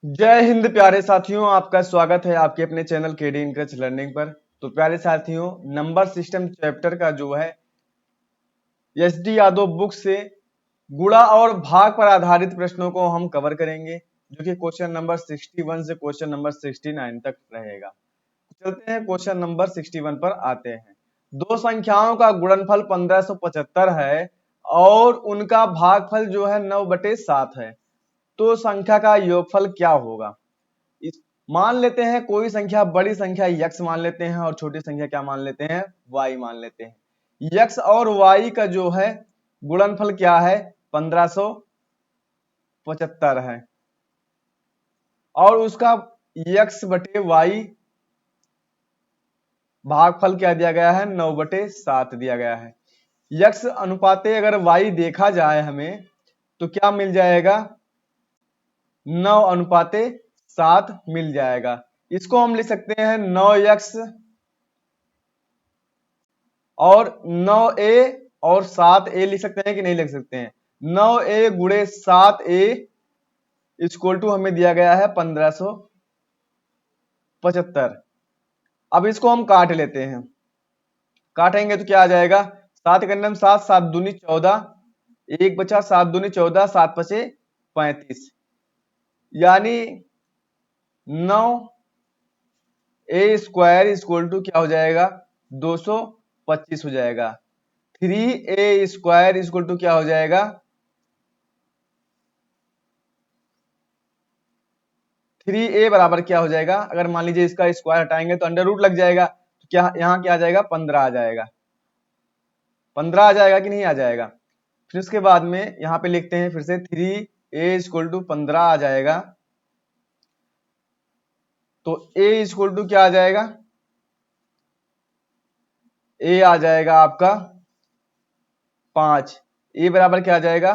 जय हिंद प्यारे साथियों, आपका स्वागत है आपके अपने चैनल केडी इंग्लिश लर्निंग पर। तो प्यारे साथियों, नंबर सिस्टम चैप्टर का जो है एस डी यादव बुक से गुणा और भाग पर आधारित प्रश्नों को हम कवर करेंगे, जो कि क्वेश्चन नंबर 61 से क्वेश्चन नंबर 69 तक रहेगा। चलते हैं क्वेश्चन नंबर 61 पर आते हैं। दो संख्याओं का गुणनफल 1575 है और उनका भागफल जो है 9/7 है, तो संख्या का योगफल क्या होगा। मान लेते हैं कोई संख्या, बड़ी संख्या x मान लेते हैं और छोटी संख्या क्या मान लेते हैं, y मान लेते हैं। x और y का जो है गुणनफल क्या है, 1575 है और उसका x बटे y भागफल क्या दिया गया है, 9/7 दिया गया है। x अनुपाते अगर y देखा जाए हमें तो क्या मिल जाएगा, 9/7 मिल जाएगा। इसको हम लिख सकते हैं 9x और 9a और 7a लिख सकते हैं कि नहीं लिख सकते हैं। 9a गुणे 7a इक्वल टू हमें दिया गया है 1575। अब इसको हम काट लेते हैं, काटेंगे तो क्या आ जाएगा, 7 के 7, 7 दूनी 14, एक बचा 7 दूनी 14, 7 पचे 35, यानी 9a स्क्वायर इक्वल टू क्या हो जाएगा, 225 हो जाएगा। 3a स्क्वायर इक्वल टू क्या हो जाएगा, 3a बराबर क्या हो जाएगा, अगर मान लीजिए इसका स्क्वायर हटाएंगे तो अंडर रूट लग जाएगा, तो क्या यहाँ क्या आ जाएगा, 15 आ जाएगा। 15 आ जाएगा कि नहीं आ जाएगा। फिर उसके बाद में यहाँ पे लिखते हैं फिर से 3a इक्वल टू 15 आ जाएगा, तो a इक्वल टू क्या आ जाएगा, a आ जाएगा आपका 5, a बराबर क्या आ जाएगा,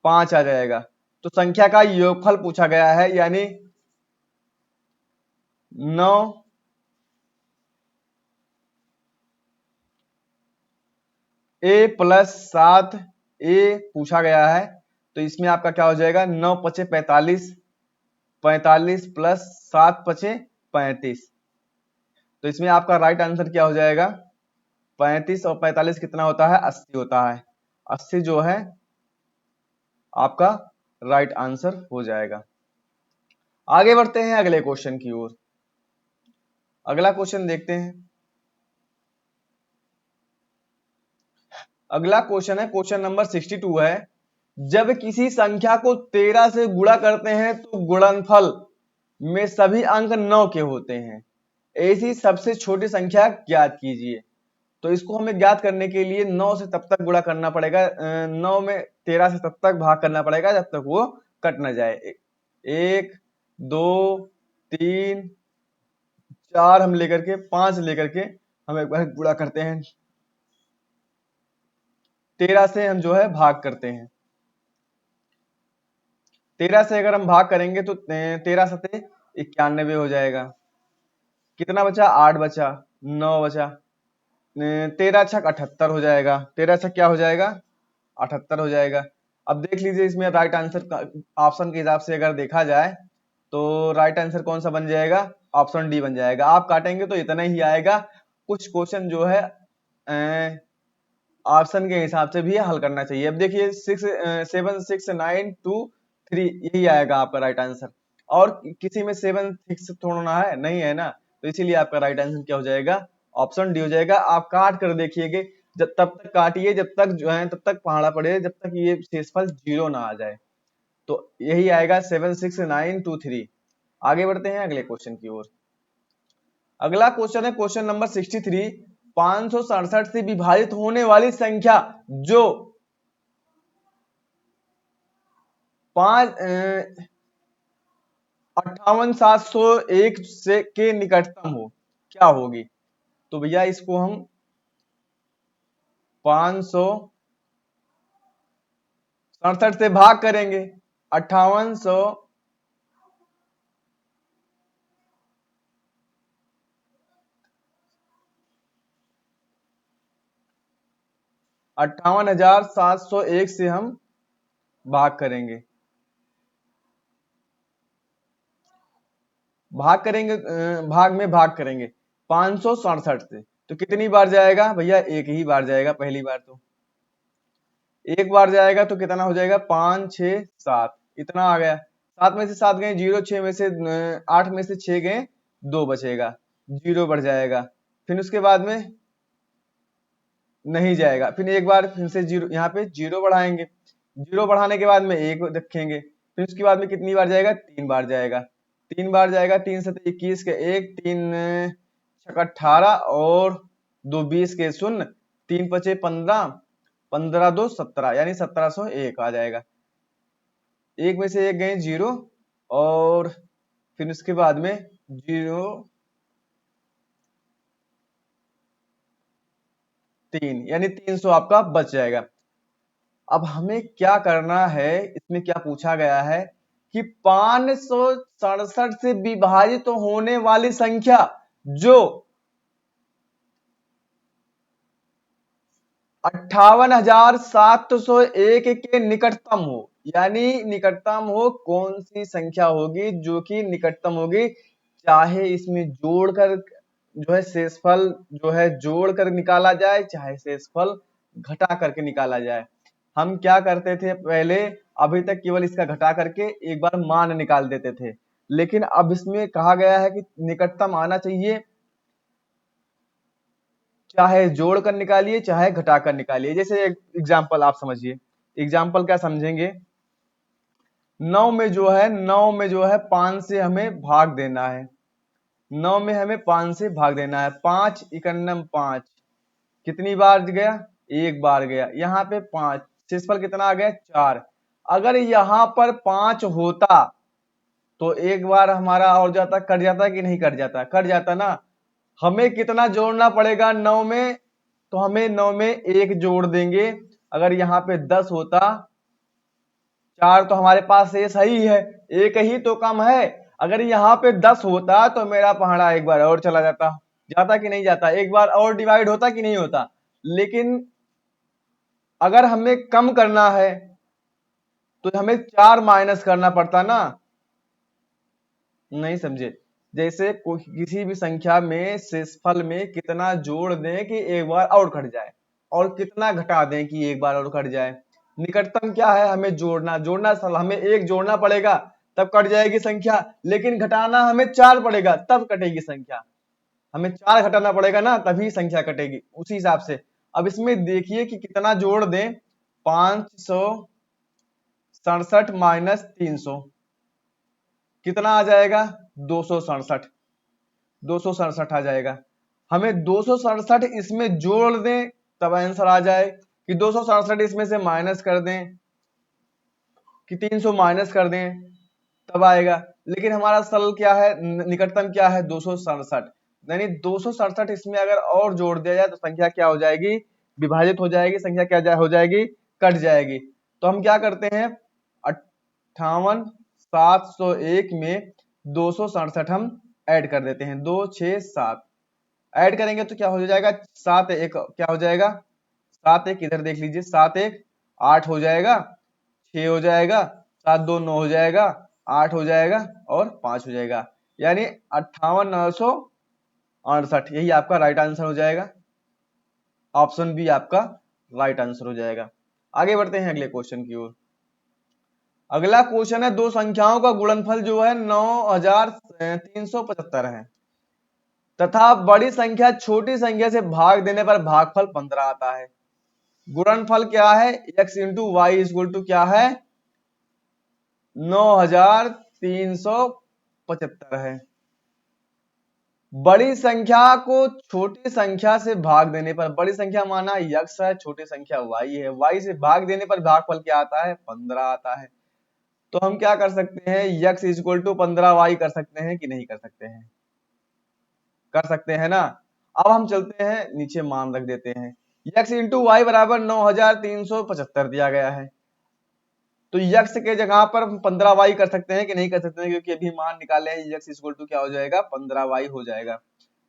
5 आ जाएगा। तो संख्या का योगफल पूछा गया है, यानी 9 a प्लस 7a पूछा गया है, तो इसमें आपका क्या हो जाएगा, 9 पचे 45, 45 प्लस 7 पचे 35, तो इसमें आपका राइट आंसर क्या हो जाएगा, 35 और 45 कितना होता है, 80 होता है। 80 जो है आपका राइट आंसर हो जाएगा। आगे बढ़ते हैं अगले क्वेश्चन की ओर। अगला क्वेश्चन देखते हैं। अगला क्वेश्चन है क्वेश्चन नंबर 62 है। जब किसी संख्या को 13 से गुणा करते हैं तो गुणनफल में सभी अंक 9 के होते हैं, ऐसी सबसे छोटी संख्या ज्ञात कीजिए। तो इसको हमें ज्ञात करने के लिए 9 से तब तक गुणा करना पड़ेगा, 9 में 13 से तब तक भाग करना पड़ेगा जब तक वो कट ना जाए। 1 2 3 4 हम लेकर के 5 लेकर के हम एक बार गुणा करते हैं, 13 से हम जो है भाग करते हैं। 13 से अगर हम भाग करेंगे तो 13 सते 91 हो जाएगा। कितना बचा, 8 बचा, 9 बचा, 13 छक 78 हो जाएगा। 13 छक क्या हो जाएगा, 78 हो जाएगा। अब देख लीजिए इसमें राइट आंसर ऑप्शन के हिसाब से अगर देखा जाए तो राइट आंसर कौन सा बन जाएगा, ऑप्शन डी बन जाएगा। आप काटेंगे तो इतना ही आएगा। कुछ क्वेश्चन जो है ऑप्शन के हिसाब से भी हल करना चाहिए। अब देखिए 6 7 6 9 2 3 यही आएगा आपका राइट आंसर, और किसी में 7 6 थोड़ा है नहीं है ना, तो इसीलिए आपका राइट आंसर क्या हो जाएगा, ऑप्शन डी हो जाएगा। आप काट कर देखिएगा, जब तब तक काटिए जब तक जो है तब तक पहाड़ा पड़े, जब तक ये शेषफल 0 ना आ जाए। तो यही आएगा 7 6 9 2 3। आगे बढ़ते हैं अगले क्वेश्चन की ओर। अगला क्वेश्चन है क्वेश्चन नंबर 63। 567 से विभाजित होने वाली संख्या जो 58,701 से के निकटतम हो, क्या होगी। तो भैया इसको हम 567 से भाग करेंगे, 5800 58,701 से हम भाग करेंगे। भाग करेंगे, भाग में भाग करेंगे 567 से, तो कितनी बार जाएगा भैया? एक ही बार जाएगा पहली बार। तो एक बार जाएगा तो कितना हो जाएगा? 5 6 7, इतना आ गया। 7 में से 7 गए 0, 6 में से 8 में से 6 गए 2 बचेगा, 0 बढ़ जाएगा। फिर उसके बाद में नहीं जाएगा, फिर एक बार फिर से 0, यहाँ पे 0 बढ़ाएंगे, 0 बढ़ाने के बाद में 1 रखेंगे, फिर उसके बाद में कितनी बार जाएगा? 3 बार जाएगा। 3 बार जाएगा, 3 से 21 के 1, 3 छक 18 और 2 20 के 0, 3 पचे 15, 15 2 17, यानी 1701 आ जाएगा। एक में से एक गए 0 और फिर उसके बाद में 0 3, यानी 300 आपका बच जाएगा। अब हमें क्या करना है, इसमें क्या पूछा गया है कि 567 से विभाजित होने वाली संख्या जो 58,701 के निकटतम हो, यानी निकटतम हो, कौन सी संख्या होगी जो कि निकटतम होगी, चाहे इसमें जोड़कर जो है शेषफल जो है जोड़कर निकाला जाए, चाहे शेषफल घटा करके निकाला जाए। हम क्या करते थे पहले, अभी तक केवल इसका घटा करके एक बार मान निकाल देते थे, लेकिन अब इसमें कहा गया है कि निकटतम आना चाहिए, चाहे जोड़कर निकालिए चाहे घटाकर निकालिए। जैसे एग्जाम्पल आप समझिए, एग्जाम्पल क्या समझेंगे, 9 में जो है 5 से हमें भाग देना है, 9 में हमें 5 से भाग देना है। 5 इकन्नम 5, कितनी बार गया? एक बार गया। यहाँ पे 5, शेषफल कितना आ गया? 4। अगर यहाँ पर 5 होता तो एक बार हमारा और जाता, कट जाता कि नहीं कट जाता? कट जाता ना। हमें कितना जोड़ना पड़ेगा 9 में? तो हमें 9 में 1 जोड़ देंगे। अगर यहाँ पे 10 होता, 4 तो हमारे पास ये सही है, एक ही तो कम है। अगर यहाँ पे 10 होता तो मेरा पहाड़ा एक बार और चला जाता, जाता कि नहीं जाता? एक बार और डिवाइड होता कि नहीं होता? लेकिन अगर हमें कम करना है तो हमें 4 माइनस करना पड़ता ना। नहीं समझे? जैसे किसी भी संख्या में शेषफल में कितना जोड़ दें कि एक बार और घट जाए, और कितना घटा दें कि एक बार और घट जाए। निकटतम क्या है? हमें जोड़ना, हमें 1 जोड़ना पड़ेगा तब कट जाएगी संख्या, लेकिन घटाना हमें 4 पड़ेगा तब कटेगी संख्या। हमें 4 घटाना पड़ेगा ना, तभी संख्या कटेगी। उसी हिसाब से अब इसमें देखिए कि कितना जोड़ दें। 567 माइनस 300 कितना आ जाएगा? 267, 267 आ जाएगा। हमें 267 इसमें जोड़ दें तब आंसर आ जाए, कि 267 इसमें से माइनस कर दें, कि 300 माइनस कर दें तब आएगा। लेकिन हमारा सरल क्या है, निकटतम क्या है? 267, यानी 267 इसमें अगर और जोड़ दिया जाए तो संख्या क्या हो जाएगी? विभाजित हो जाएगी, संख्या क्या हो जाएगी? कट जाएगी। तो हम क्या करते हैं, 58,701 में 267 हम ऐड कर देते हैं, 2 6 7 ऐड करेंगे तो क्या हो जाएगा? 7 1 क्या हो जाएगा? 7 1 इधर देख लीजिए, 7 1 8 हो जाएगा, 6 हो जाएगा, 7 2 9 हो जाएगा, 8 हो जाएगा और 5 हो जाएगा, यानी 58,968, यही आपका राइट आंसर हो जाएगा। ऑप्शन बी आपका राइट आंसर हो जाएगा। आगे बढ़ते हैं अगले क्वेश्चन की ओर। अगला क्वेश्चन है, दो संख्याओं का गुणनफल जो है 9,375 है तथा बड़ी संख्या छोटी संख्या से भाग देने पर भागफल 15 आता है। गुणनफल क्या है? x into y equal to क्या है? 9,375 है। बड़ी संख्या को छोटी संख्या से भाग देने पर, बड़ी संख्या माना x है, छोटी संख्या y है, y से भाग देने पर भागफल क्या आता है? 15 आता है। तो हम क्या कर सकते हैं, x इक्वल टू 15y कर सकते हैं कि नहीं कर सकते हैं? कर सकते हैं ना। अब हम चलते हैं नीचे मान रख देते हैं, x इंटू वाई बराबर 9,375 दिया गया है, तो x के जगह पर 15y कर सकते हैं कि नहीं कर सकते हैं? क्योंकि अभी मान निकाले हैं, x इक्वल टू क्या हो जाएगा? 15y हो जाएगा।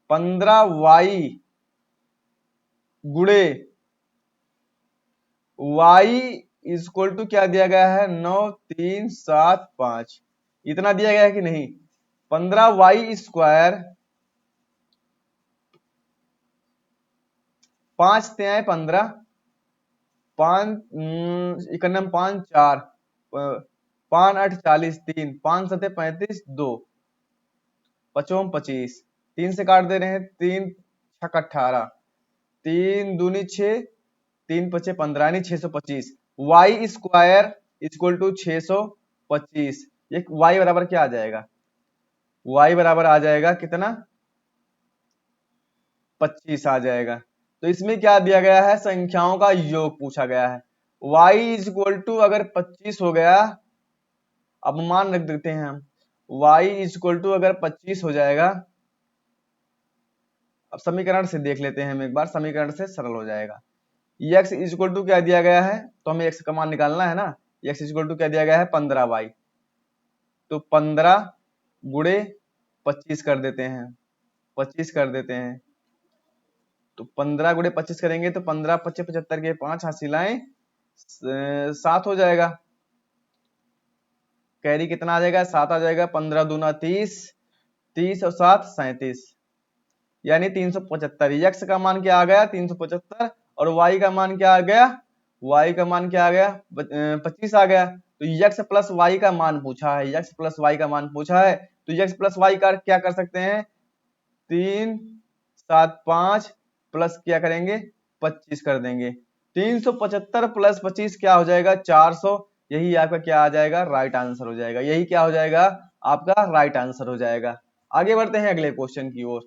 15y गुणे y इक्वल टू क्या दिया गया है? 9,375, इतना दिया गया है कि नहीं? 15y², 5 तिहाई 15, 5 इकन्नम 5 4, 5 8 40, 3 5 7 35, 2 5 25, 3 से काट दे रहे हैं, 3 6 18, 3 दूनी 6, 3 5 15 यानी 625। y² equal to 625। ये y बराबर क्या आ जाएगा? y बराबर आ जाएगा कितना? 25 आ जाएगा। तो इसमें क्या दिया गया है? संख्याओं का योग पूछा गया है। y इक्वल टू अगर 25 हो गया, अब मान रख देते हैं हम, y इक्वल टू अगर 25 हो जाएगा, अब समीकरण से देख लेते हैं हम एक बार, समीकरण से सरल हो जाएगा। x इक्वल टू क्या दिया गया है? तो हमें x का मान निकालना है ना। x इक्वल टू क्या दिया गया है? 15y। तो 15 गुणे 25 कर देते हैं, 25 कर देते हैं। तो 15 गुणे 25 करेंगे तो 15 25 75 के 5 हासिलाएं 7 हो जाएगा। कैरी कितना आ जाएगा? 7 आ जाएगा। 15 दूना 30, 30 और 7 37, यानी 375। यक्स का मान क्या आ गया? 375। और वाई का मान क्या आ गया? वाई का मान क्या आ गया? 25 आ गया। तो यक्स प्लस वाई का मान पूछा है, यक्स प्लस वाई का मान पूछा है। तो यक्स प्लस वाई का क्या कर सकते हैं? 3 7 5 प्लस क्या करेंगे? 25 कर देंगे। 375 प्लस 25 क्या हो जाएगा? 400। यही आपका क्या आ जाएगा? राइट आंसर हो जाएगा। यही क्या हो जाएगा? आपका राइट आंसर हो जाएगा। आगे बढ़ते हैं अगले क्वेश्चन की ओर।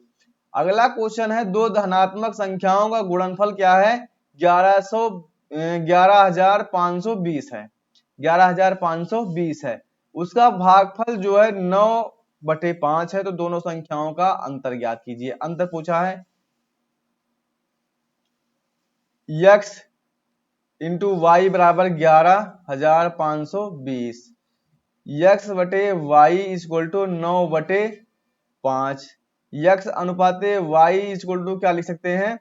अगला क्वेश्चन है, दो धनात्मक संख्याओं का गुणनफल क्या है? 11520 है, 11520 है। उसका भागफल जो है 9/5 है। तो दोनों संख्याओं का अंतर ज्ञात कीजिए। अंतर पूछा है x इंटू वाई बराबर 11520, x बटे वाई इक्वल टू 9/5, x अनुपाते y इक्वल टू क्या लिख सकते हैं?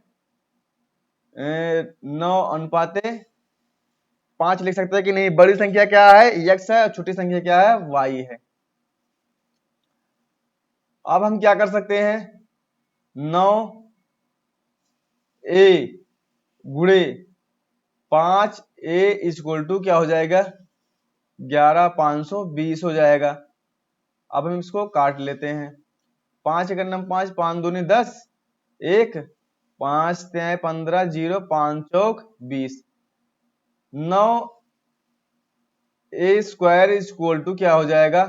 9/5 लिख सकते हैं कि नहीं? बड़ी संख्या क्या है? x है, और छोटी संख्या क्या है? y है। अब हम क्या कर सकते हैं? 9a गुणे 5a इक्वल टू क्या हो जाएगा? 11520 हो जाएगा। अब हम इसको काट लेते हैं। 5 एकन्नम 5, 5 दूनी 10, 1 5 तिहाई 15, 0 5 चौक 20। 9a² इक्वल टू क्या हो जाएगा?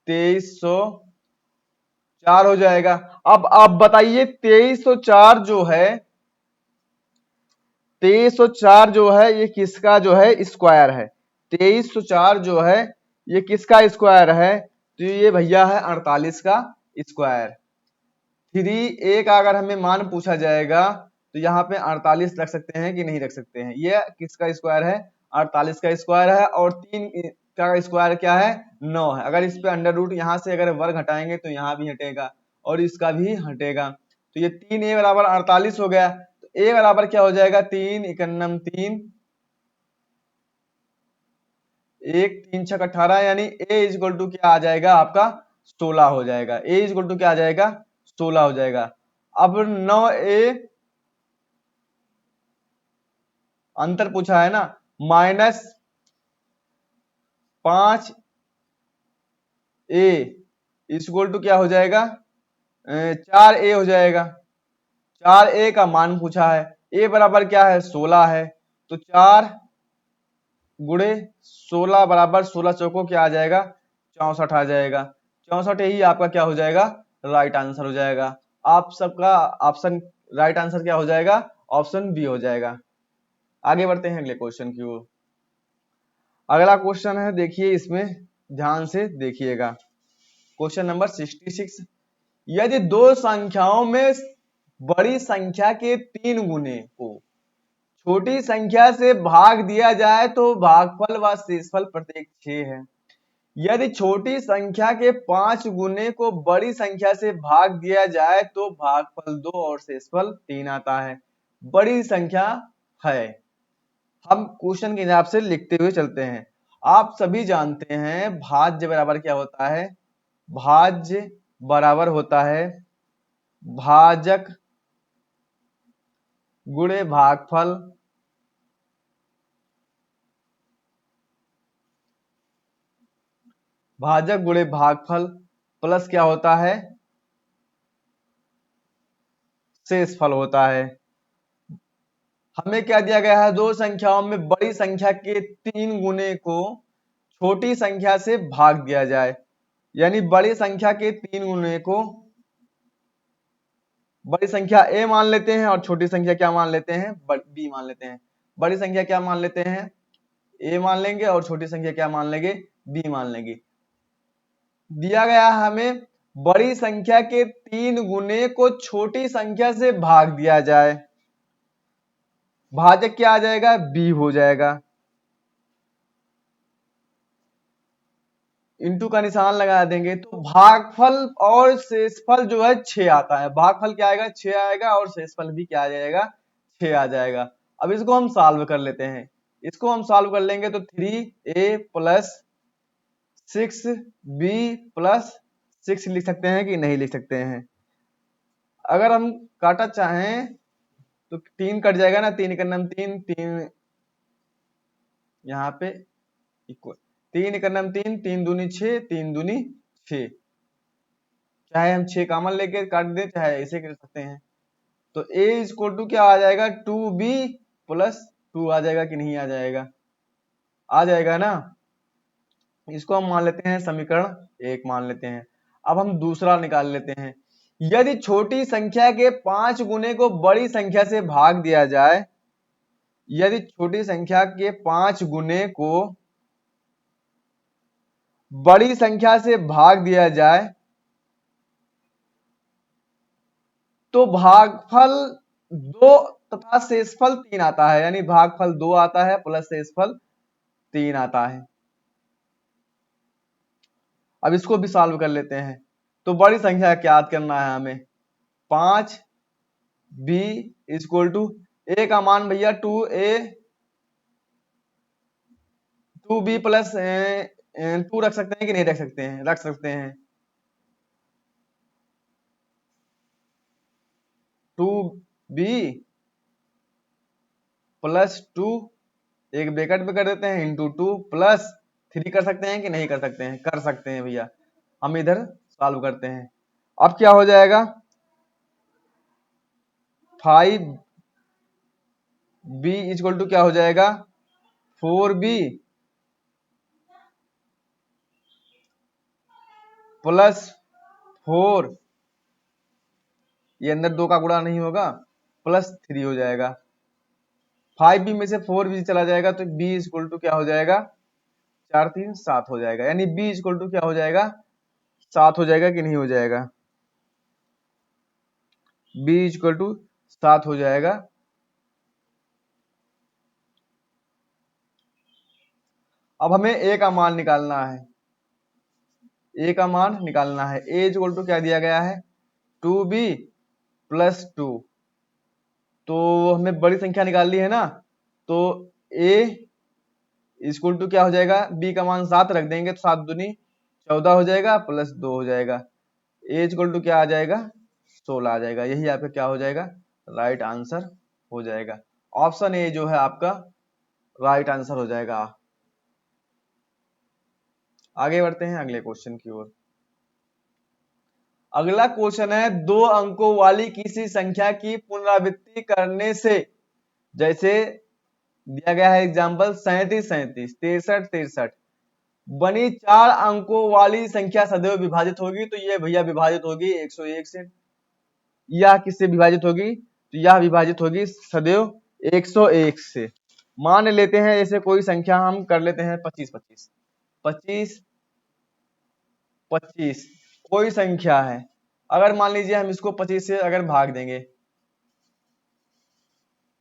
2304 हो जाएगा। अब आप बताइए 2304 जो है, 2304 जो है ये किसका जो है स्क्वायर है? 2304 जो है ये किसका स्क्वायर है? तो ये भैया है 48 का स्क्वायर। 3a का अगर हमें मान पूछा जाएगा तो यहाँ पे 48 रख सकते हैं कि नहीं रख सकते हैं? ये किसका स्क्वायर है? 48 का स्क्वायर है। और 3 का स्क्वायर क्या है? 9 है। अगर इस पे अंडर रूट यहाँ से अगर वर्ग हटाएंगे तो यहाँ भी हटेगा और इसका भी हटेगा। तो ये 3a बराबर 48 हो गया। तो a बराबर क्या हो जाएगा? 3 एकन्नम 3, 1 3 6 18, यानी a इक्वल टू क्या आ जाएगा? आपका 16 हो जाएगा। a इक्वल टू क्या आ जाएगा? 16 हो जाएगा। अब 9a अंतर पूछा है ना, माइनस 5a इक्वल टू क्या हो जाएगा? 4a हो जाएगा। 4a का मान पूछा है, a बराबर क्या है? 16 है। तो 4 गुणे 16 बराबर 16 चौको क्या आ जाएगा? 64 आ जाएगा। 64 यही आपका क्या हो जाएगा? राइट आंसर हो जाएगा। आप सबका ऑप्शन राइट आंसर क्या हो जाएगा? ऑप्शन बी हो जाएगा। आगे बढ़ते हैं अगले क्वेश्चन की ओर। अगला क्वेश्चन है, देखिए इसमें ध्यान से देखिएगा। Question number 66। यदि दो संख्याओं में बड़ी संख्या के 3 गुने को छोटी संख्या से भाग दिया जाए तो भागफल व शेषफल प्रत्येक 6 है। यदि छोटी संख्या के 5 गुने को बड़ी संख्या से भाग दिया जाए तो भागफल 2 और शेषफल 3 आता है। बड़ी संख्या है। हम क्वेश्चन के हिसाब से लिखते हुए चलते हैं। आप सभी जानते हैं भाज्य बराबर क्या होता है? भाज्य बराबर होता है भाजक गुणे भागफल प्लस क्या होता है, शेषफल होता है। हमें क्या दिया गया है, दो संख्याओं में बड़ी संख्या के 3 गुने को छोटी संख्या से भाग दिया जाए, यानी बड़ी संख्या के 3 गुने को बड़ी संख्या a मान लेते हैं और छोटी संख्या क्या मान लेते हैं, b मान लेते हैं। बड़ी संख्या क्या मान लेते हैं, a मान लेंगे और छोटी संख्या क्या मान लेंगे, b मान लेंगे। दिया गया हमें बड़ी संख्या के 3 गुने को छोटी संख्या से भाग दिया जाए, भाजक क्या आ जाएगा, b हो जाएगा। इंटू का निशान लगा देंगे तो भागफल और शेषफल जो है 6 आता है। भागफल क्या आएगा, 6 आएगा और शेषफल भी क्या आ जाएगा, 6 आ जाएगा। अब इसको हम सॉल्व कर लेते हैं। इसको हम सॉल्व कर लेंगे तो 3a प्लस 6b प्लस 6 लिख सकते हैं कि नहीं लिख सकते हैं। अगर हम काटा चाहें तो 3 कट जाएगा ना, 3 का नाम 3, 3 यहाँ पे इक्वल 3 का नाम 3, 3 दूनी 6, 3 दूनी 6। चाहे हम 6 कॉमन लेके काट दें चाहे ऐसे कर सकते हैं। तो a इक्वल टू क्या आ जाएगा, 2b प्लस 2 आ जाएगा कि नहीं आ जाएगा, आ जाएगा ना। इसको हम मान लेते हैं समीकरण 1 मान लेते हैं। अब हम दूसरा निकाल लेते हैं। यदि छोटी संख्या के 5 गुने को बड़ी संख्या से भाग दिया जाए, यदि छोटी संख्या के 5 गुने को बड़ी संख्या से भाग दिया जाए तो भागफल 2 तथा शेषफल 3 आता है, यानी भागफल 2 आता है प्लस शेषफल 3 आता है। अब इसको भी सॉल्व कर लेते हैं। तो बड़ी संख्या क्या याद करना है हमें, 5b इक्वल टू a का मान भैया 2b प्लस 2 रख सकते हैं कि नहीं रख सकते हैं, रख सकते हैं। 2b प्लस 2 एक ब्रैकेट में कर देते हैं इंटू 2 प्लस 3 कर सकते हैं कि नहीं कर सकते हैं, कर सकते हैं भैया। हम इधर सॉल्व करते हैं। अब क्या हो जाएगा, 5b इक्वल टू क्या हो जाएगा, 4b प्लस 4, ये अंदर 2 का गुणा नहीं होगा, प्लस 3 हो जाएगा। 5b में से 4b चला जाएगा तो b इक्वल टू क्या हो जाएगा, 4 3 7 हो जाएगा, यानी b इक्वल टू क्या हो जाएगा, 7 हो जाएगा कि नहीं हो जाएगा, b इक्वल टू 7 हो जाएगा। अब हमें a का मान निकालना है, a का मान निकालना है। a इक्वल टू क्या दिया गया है, 2b प्लस 2। तो हमें बड़ी संख्या निकालनी है ना, तो a इक्वल टू क्या हो जाएगा, b का मान 7 रख देंगे तो 7 दूनी 14 हो जाएगा प्लस 2 हो जाएगा। a इक्वल टू क्या आ जाएगा, 16 आ जाएगा। यही आपका क्या हो जाएगा, राइट आंसर हो जाएगा। ऑप्शन ए जो है आपका राइट आंसर हो जाएगा। आगे बढ़ते हैं अगले क्वेश्चन की ओर। अगला क्वेश्चन है, 2 अंकों वाली किसी संख्या की पुनरावृत्ति करने से, जैसे दिया गया है एग्जांपल 37 37 63 63, बनी 4 अंकों वाली संख्या सदैव विभाजित होगी। तो ये भैया विभाजित होगी 101 से। यह किससे विभाजित होगी, तो यह विभाजित होगी सदैव 101 से। मान लेते हैं ऐसे कोई संख्या हम कर लेते हैं 25 25 25 25 कोई संख्या है। अगर मान लीजिए हम इसको 25 से अगर भाग देंगे,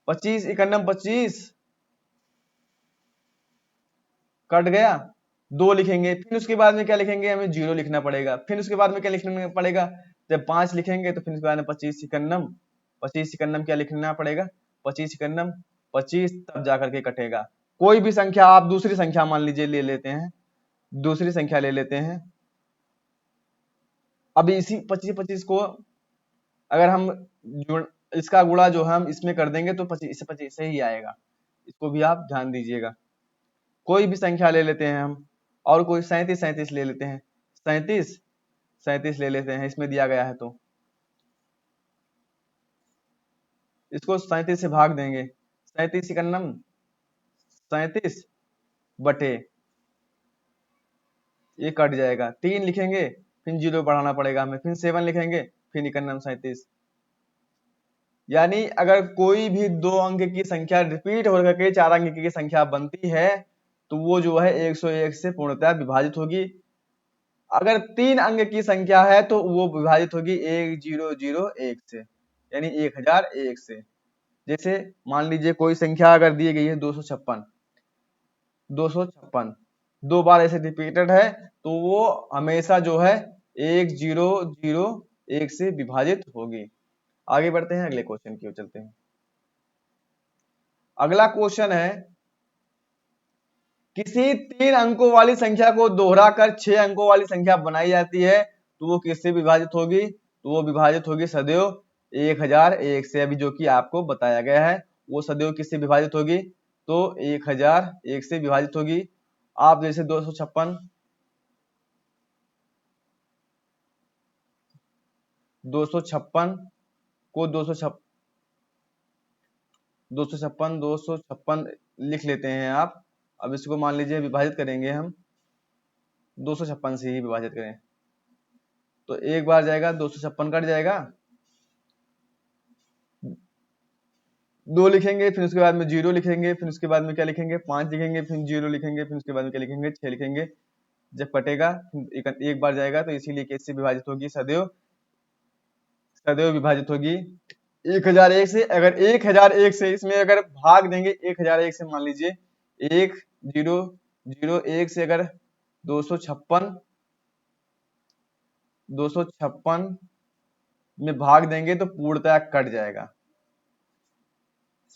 25 इकन्नम 25 कट गया, 2 लिखेंगे, फिर उसके बाद में क्या लिखेंगे, हमें 0 लिखना पड़ेगा। फिर उसके बाद में क्या लिखना पड़ेगा, जब 5 लिखेंगे तो फिर उसके बाद में 25 इकन्नम क्या लिखना पड़ेगा, 25 इकन्नम 25, तब जाकर के कटेगा। कोई भी संख्या आप दूसरी संख्या मान लीजिए ले लेते हैं, दूसरी संख्या ले लेते हैं, अब इसी 25 को अगर हम इसका गुणा जो है हम इसमें कर देंगे तो 25 से ही आएगा। इसको भी आप ध्यान दीजिएगा। कोई भी संख्या ले लेते हैं हम, और कोई 37 ले लेते हैं, 37 ले लेते हैं, इसमें दिया गया है तो इसको 37 से भाग देंगे। 37 बटे ये कट जाएगा, 3 लिखेंगे फिर 0 बढ़ाना पड़ेगा हमें, फिर 7 लिखेंगे फिर 37। यानी अगर कोई भी 2 अंक की संख्या रिपीट हो करके 4 अंक की संख्या बनती है तो वो जो है 101 से पूर्णतः विभाजित होगी। अगर 3 अंक की संख्या है तो वो विभाजित होगी 1001 से, यानी 1001 से। जैसे मान लीजिए कोई संख्या अगर दी गई है 256, 2 बार ऐसे रिपीटेड है तो वो हमेशा जो है 1001 से विभाजित होगी। आगे बढ़ते हैं, अगले क्वेश्चन की ओर चलते हैं। अगला क्वेश्चन है, किसी 3 अंकों वाली संख्या को दोहराकर 6 अंकों वाली संख्या बनाई जाती है तो वो किससे विभाजित होगी? तो वो विभाजित होगी सदैव 1001 से। अभी जो कि आपको बताया गया है वो सदैव किससे विभाजित होगी? तो 1001 से विभाजित होगी। आप जैसे 256 को 256 लिख लेते हैं आप। अब इसको मान लीजिए विभाजित करेंगे हम, 256 से ही विभाजित करें तो एक बार जाएगा 256 कट जाएगा, 2 लिखेंगे फिर उसके बाद में 0 लिखेंगे, फिर उसके बाद में क्या लिखेंगे 5 लिखेंगे, फिर 0 लिखेंगे, फिर उसके बाद में क्या लिखेंगे 6 लिखेंगे। जब कटेगा एक बार जाएगा तो इसीलिए कैसे विभाजित होगी? सदैव विभाजित होगी 1001 से। अगर 1001 से इसमें अगर भाग देंगे 1001 से, मान लीजिए 1001 से अगर 256 में भाग देंगे तो पूर्णतः कट जाएगा।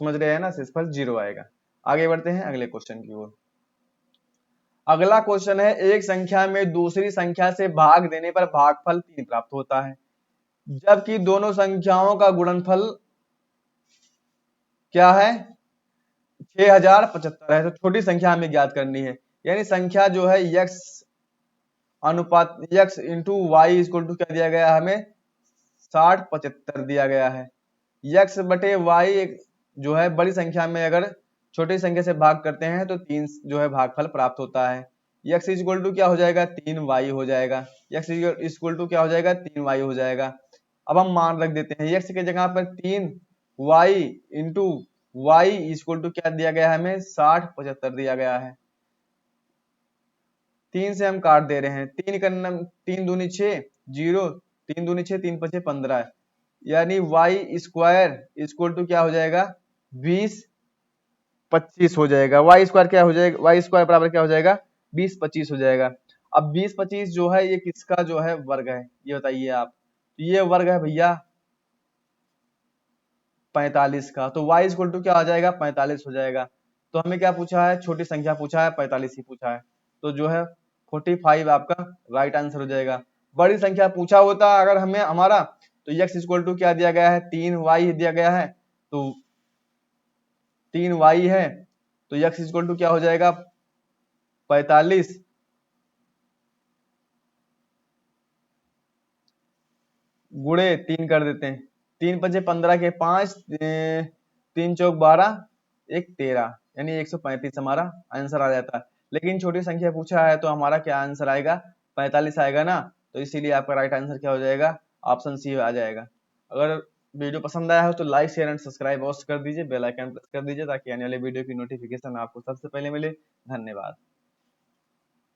समझ रहे हैं ना? शेषफल 0 आएगा। आगे बढ़ते हैं अगले क्वेश्चन की ओर। अगला क्वेश्चन है, एक संख्या में दूसरी संख्या से भाग देने पर भागफल 3 प्राप्त होता है जबकि दोनों संख्याओं का गुणनफल क्या है? 6075 है। तो छोटी संख्या हमें ज्ञात करनी है, यानी संख्या जो है x अनुपात x into y equal to क्या दिया गया है हमें? 6075 दिया गया है। x बटे वाई जो है बड़ी संख्या में अगर छोटी संख्या से भाग करते हैं तो 3 जो है भागफल प्राप्त होता है। x इक्वल टू क्या हो जाएगा? 3y हो जाएगा। x इक्वल टू क्या हो जाएगा? 3y हो जाएगा। अब हम मान रख देते हैं, x की जगह पर 3y into y equal to क्या दिया गया है हमें? 6075 दिया गया है। 3 से हम काट दे रहे हैं, 3 दूनी 6 0, 3 दूनी 6, 3 5 15, यानी y स्क्वायर इक्वल टू क्या हो जाएगा? 20 25 हो जाएगा। y स्क्वायर क्या हो जाएगा? y स्क्वायर बराबर क्या हो जाएगा? 20 25 हो जाएगा। अब 20 25 जो है ये किसका जो है वर्ग है, ये बताइए आप। तो ये वर्ग है भैया 45 का, तो y इक्वल टू क्या हो जाएगा? 45 हो जाएगा। तो हमें क्या पूछा है? छोटी संख्या पूछा है, 45 ही पूछा है, तो जो है 45 आपका राइट आंसर हो जाएगा। बड़ी संख्या पूछा होता अगर हमें हमारा, तो x इक्वल टू क्या दिया गया है? 3y दिया गया है, तो 3y है तो x इक्वल टू क्या हो जाएगा? 45 गुणे 3 कर देते हैं, 3 5 15 के 5, 3 चौक 12, 1 13, यानी 135 हमारा आंसर आ जाता है। लेकिन छोटी संख्या पूछा है तो हमारा क्या आंसर आएगा? 45 आएगा ना, तो इसीलिए आपका राइट आंसर क्या हो जाएगा? ऑप्शन सी आ जाएगा। अगर वीडियो पसंद आया हो तो लाइक शेयर एंड सब्सक्राइब अवश्य कर दीजिए, बेल आइकन प्रेस कर दीजिए ताकि आने वाले वीडियो की नोटिफिकेशन आपको सबसे पहले मिले। धन्यवाद।